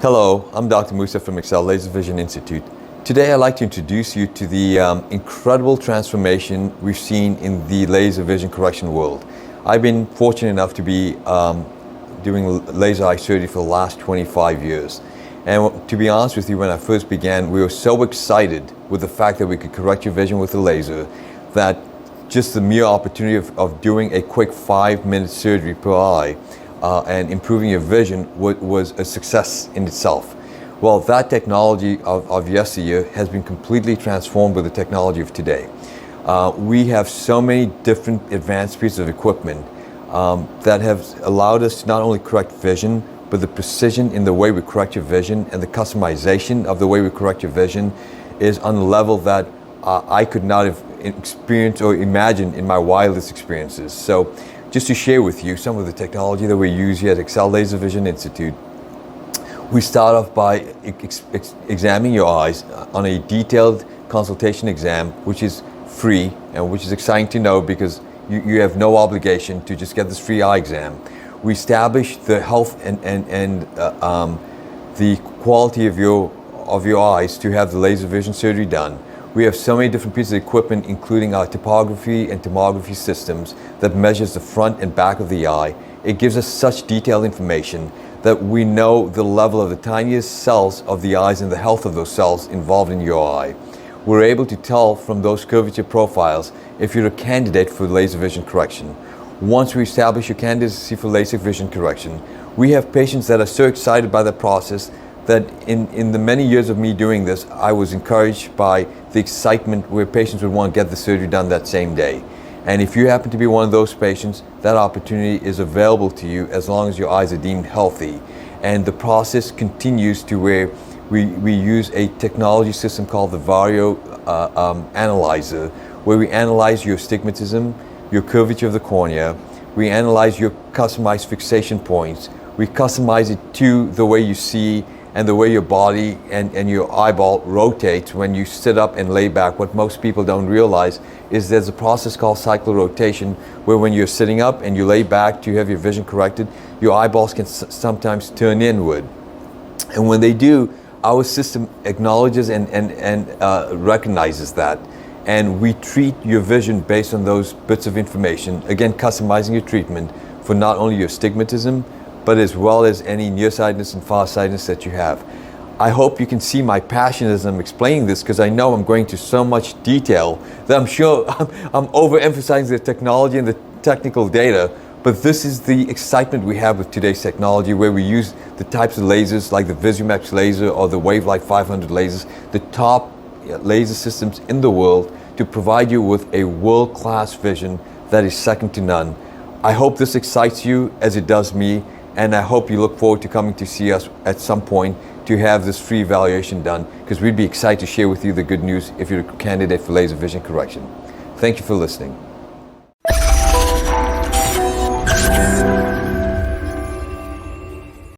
Hello, I'm Dr. Moosa from ExcelEye Laser Vision Institute. Today I'd like to introduce you to the incredible transformation we've seen in the laser vision correction world. I've been fortunate enough to be doing laser eye surgery for the last 25 years. And to be honest with you, when I first began, we were so excited with the fact that we could correct your vision with a laser that just the mere opportunity of doing a quick 5-minute surgery per eye and improving your vision was a success in itself. Well, that technology of yesteryear has been completely transformed with the technology of today. We have so many different advanced pieces of equipment that have allowed us to not only correct vision, but the precision in the way we correct your vision and the customization of the way we correct your vision is on a level that I could not have experienced or imagined in my wildest experiences. So just to share with you some of the technology that we use here at ExcelEye Laser Vision Institute, we start off by examining your eyes on a detailed consultation exam, which is free and which is exciting to know because you have no obligation to just get this free eye exam. We establish the health and the quality of your eyes to have the laser vision surgery done. We have so many different pieces of equipment, including our topography and tomography systems that measures the front and back of the eye. It gives us such detailed information that we know the level of the tiniest cells of the eyes and the health of those cells involved in your eye. We're able to tell from those curvature profiles if you're a candidate for laser vision correction. Once we establish your candidacy for LASIK vision correction, we have patients that are so excited by the process that in the many years of me doing this, I was encouraged by the excitement where patients would want to get the surgery done that same day. And if you happen to be one of those patients, that opportunity is available to you as long as your eyes are deemed healthy. And the process continues to where we use a technology system called the Vario Analyzer, where we analyze your astigmatism, your curvature of the cornea, we analyze your customized fixation points, we customize it to the way you see and the way your body and your eyeball rotates when you sit up and lay back. What most people don't realize is there's a process called cyclorotation where when you're sitting up and you lay back to have your vision corrected, your eyeballs can sometimes turn inward. And when they do, our system acknowledges and recognizes that. And we treat your vision based on those bits of information, again, customizing your treatment for not only your astigmatism, but as well as any nearsightedness and farsightedness that you have. I hope you can see my passion as I'm explaining this because I know I'm going to so much detail that I'm sure I'm overemphasizing the technology and the technical data, but this is the excitement we have with today's technology where we use the types of lasers like the VisuMax laser or the WaveLight 500 lasers, the top laser systems in the world to provide you with a world-class vision that is second to none. I hope this excites you as it does me, and I hope you look forward to coming to see us at some point to have this free evaluation done because we'd be excited to share with you the good news if you're a candidate for laser vision correction. Thank you for listening.